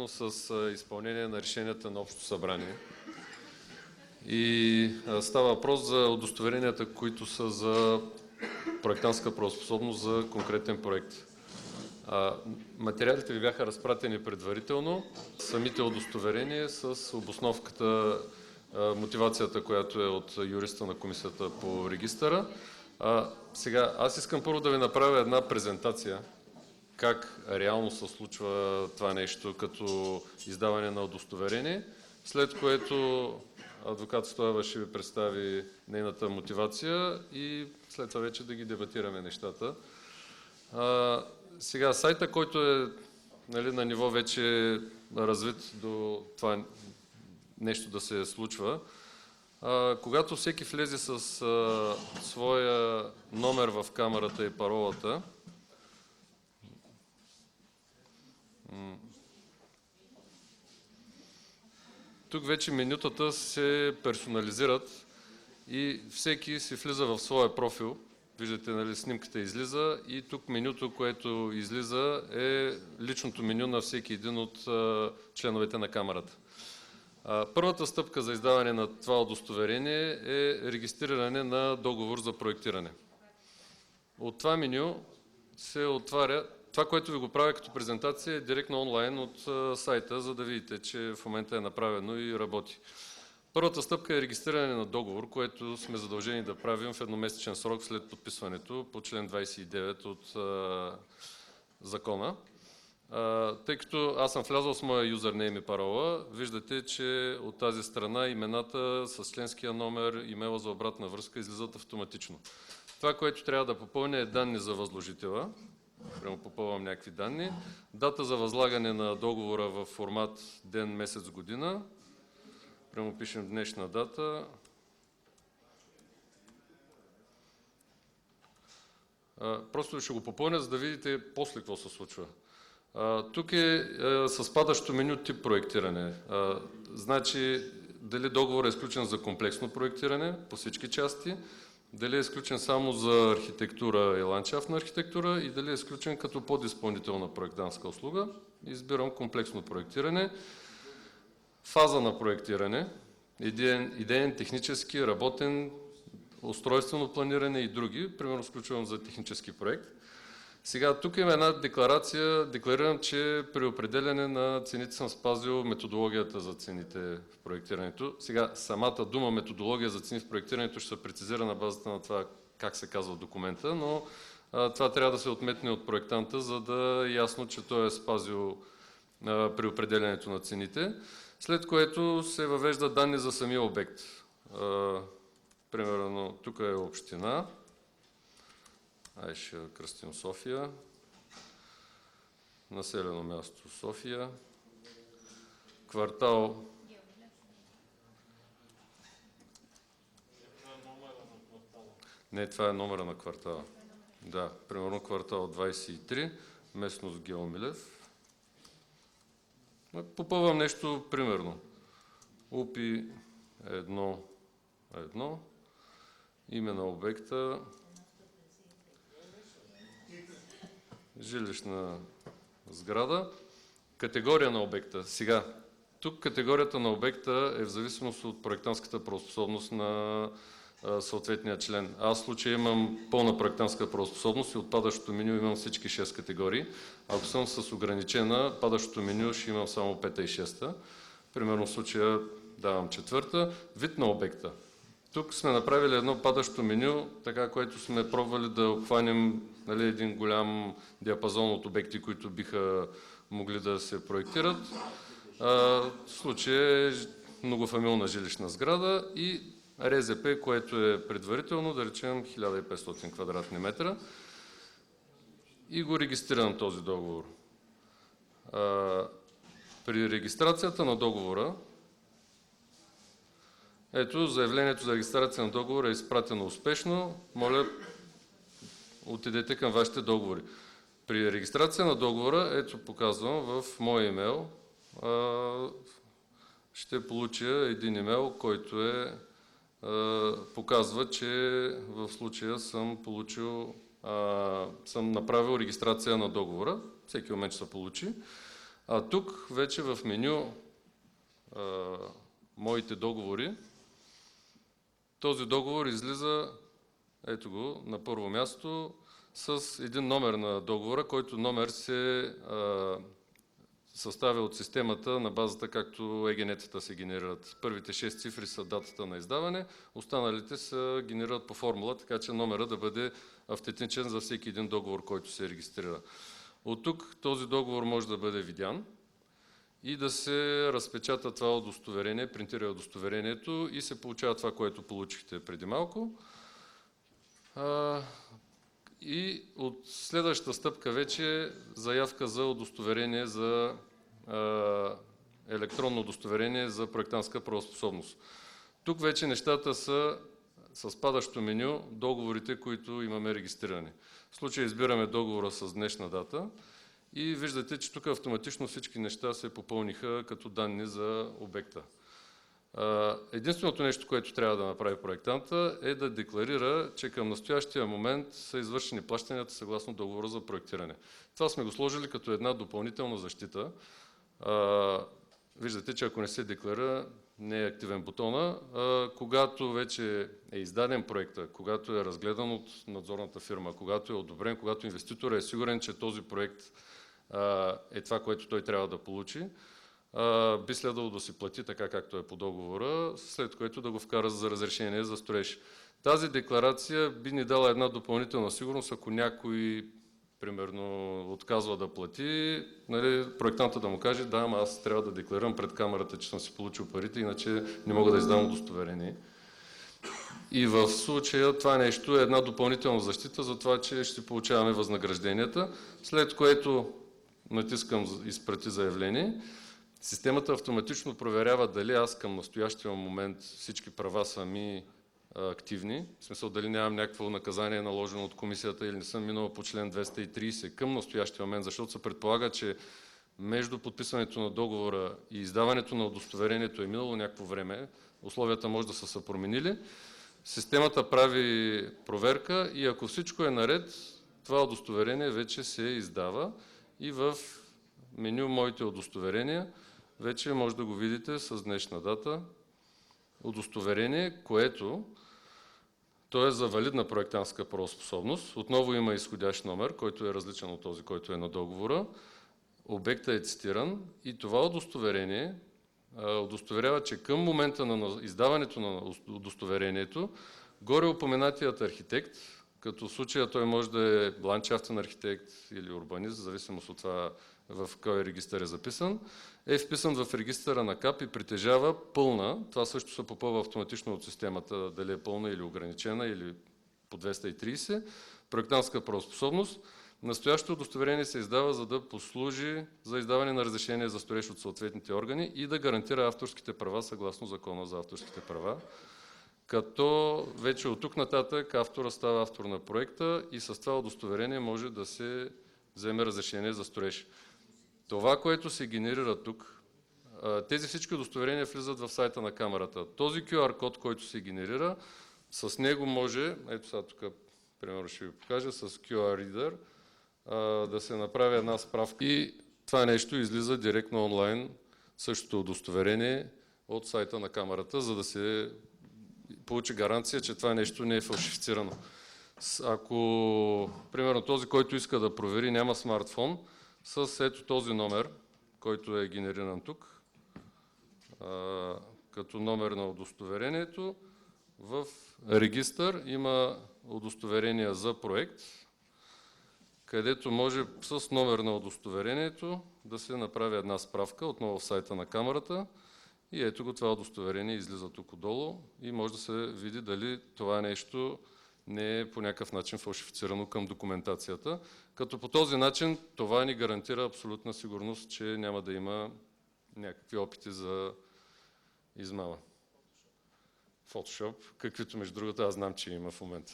свързано с изпълнение на решенията на Общото събрание. И става въпрос за удостоверенията, които са за проектантска правоспособност за конкретен проект. Материалите ви бяха разпратени предварително. Самите удостоверения с обосновката, мотивацията, която е от юриста на комисията по регистъра. Сега, аз искам първо да ви направя една презентация как реално се случва това нещо като издаване на удостоверение, след което адвокат Стоева ще ви представи нейната мотивация и след това вече да ги дебатираме нещата. Сега, сайта, който е на ниво вече развит до това нещо да се случва, когато всеки влезе с своя номер в камерата и паролата, тук вече менютата се персонализират и всеки си влиза в своя профил. Виждате, нали, снимката излиза и тук менюто, което излиза, е личното меню на всеки един от членовете на камерата. Първата стъпка за издаване на това удостоверение е регистриране на договор за проектиране. От това меню се отваря. Това, което ви го правя като презентация, е директно онлайн от сайта, за да видите, че в момента е направено и работи. Първата стъпка е регистриране на договор, което сме задължени да правим в едномесечен срок след подписването по член 29 от закона. Тъй като аз съм влязъл с моя юзернейм и парола, виждате, че от тази страна имената с членския номер, имейла за обратна връзка излизат автоматично. Това, което трябва да попълня, е данни за възложителя. Прямо попълвам някакви данни. Дата за възлагане на договора в формат ден, месец, година. Прямо пишем днешна дата. Просто ще го попълня, за да видите после какво се случва. Тук е с падащо меню тип проектиране. Значи дали договор е изключен за комплексно проектиране по всички части, дали е изключен само за архитектура и ландшафтна архитектура и дали е изключен като подизпълнител на проектантска услуга. Избирам комплексно проектиране. Фаза на проектиране, идеен, технически, работен, устройствено планиране и други. Примерно включвам за технически проект. Сега, тук има една декларация. Декларирам, че при определяне на цените съм спазил методологията за цените в проектирането. Сега, самата дума методология за цени в проектирането ще се прецизира на базата на това как се казва в документа, но това трябва да се отметне от проектанта, за да е ясно, че той е спазил при определянето на цените. След което се въвежда данни за самия обект. Примерно, тук е община. Ще кръстим София. Населено място София. Квартал. Не, това е номера на квартала. Да, примерно квартал 23, местност Геомилев. Попълвам нещо примерно. УПИ 1, име на обекта, жилищна сграда, категория на обекта. Сега, тук категорията на обекта е в зависимост от проектантската правоспособност на съответния член. Аз в случая имам пълна проектантска правоспособност и от падащото меню имам всички 6 категории. Ако съм с ограничена, падащото меню ще имам само 5 и 6. Примерно в случая давам 4. Вид на обекта. Тук сме направили едно падащо меню, така, което сме пробвали да обхванем, нали, един голям диапазон от обекти, които биха могли да се проектират. В случая е многофамилна жилищна сграда и РЗП, което е предварително, да речем 1500 квадратни метра. И го регистрирам този договор. При регистрацията на договора, ето, заявлението за регистрация на договора е изпратено успешно. Моля, отидете към вашите договори. При регистрация на договора, ето показвам в мой имейл, ще получа един имейл, който показва, че в случая съм направил регистрация на договора. Всеки момент ще се получи. А тук вече в меню моите договори, този договор излиза, ето го, на първо място, с един номер на договора, който номер се съставя от системата на базата, както ЕГН-тата се генерират. Първите 6 цифри са датата на издаване, останалите се генерират по формула, така че номера да бъде автентичен за всеки един договор, който се регистрира. От тук този договор може да бъде видян и да се разпечата това удостоверение, принтира удостоверението и се получава това, което получихте преди малко. И от следващата стъпка вече заявка за удостоверение за електронно удостоверение за проектантска правоспособност. Тук вече нещата са с падащо меню договорите, които имаме регистрирани. В случая избираме договора с днешна дата и виждате, че тук автоматично всички неща се попълниха като данни за обекта. Единственото нещо, което трябва да направи проектанта е да декларира, че към настоящия момент са извършени плащанията съгласно договора за проектиране. Това сме го сложили като една допълнителна защита. Виждате, че ако не се декларира, не е активен бутона. Когато вече е издаден проекта, когато е разгледан от надзорната фирма, когато е одобрен, когато инвеститор е сигурен, че този проект е това, което той трябва да получи, би следвало да си плати така, както е по договора, след което да го вкара за разрешение за строеж. Тази декларация би ни дала една допълнителна сигурност, ако някой, примерно, отказва да плати, нали, проектанта да му каже, да, ама аз трябва да декларирам пред камерата, че съм си получил парите, иначе не мога да издам удостоверение. И в случая това нещо е една допълнителна защита за това, че ще получаваме възнагражденията, след което натискам изпрати заявление. Системата автоматично проверява дали аз към настоящия момент всички права са ми активни, в смисъл дали нямам някакво наказание наложено от комисията или не съм минал по член 230 към настоящия момент, защото се предполага, че между подписването на договора и издаването на удостоверението е минало някакво време, условията може да са се променили. Системата прави проверка и ако всичко е наред, това удостоверение вече се издава и в меню Моите удостоверения вече може да го видите с днешна дата. Удостоверение, което то е за валидна проектантска правоспособност. Отново има изходящ номер, който е различен от този, който е на договора. Обектът е цитиран и това удостоверение удостоверява, че към момента на издаването на удостоверението горе упоменатият архитект, като в случая той може да е ландшафтен архитект или урбанист, в зависимост от това в кой регистър е записан, е вписан в регистъра на КАП и притежава пълна, това също се попълва автоматично от системата, дали е пълна или ограничена, или по 230, проектантска правоспособност. Настоящото удостоверение се издава, за да послужи за издаване на разрешение за строеж от съответните органи и да гарантира авторските права съгласно Закона за авторските права. Като вече от тук нататък автора става автор на проекта и с това удостоверение може да се вземе разрешение за строеж. Това, което се генерира тук, тези всички удостоверения влизат в сайта на камерата. Този QR код, който се генерира, с него може, ето сега тук, примерно ще ви покажа, с QR Reader, да се направи една справка и това нещо излиза директно онлайн, същото удостоверение от сайта на камерата, за да се получи гаранция, че това нещо не е фалшифицирано. Ако, примерно, този, който иска да провери, няма смартфон, с ето този номер, който е генериран тук, като номер на удостоверението, в регистър има удостоверение за проект, където може с номер на удостоверението да се направи една справка, отново в сайта на камерата. И ето го, това удостоверение излиза тук отдолу и може да се види дали това нещо не е по някакъв начин фалшифицирано към документацията. Като по този начин това ни гарантира абсолютна сигурност, че няма да има някакви опити за измама. Фотошоп, каквито между другото аз знам, че има в момента.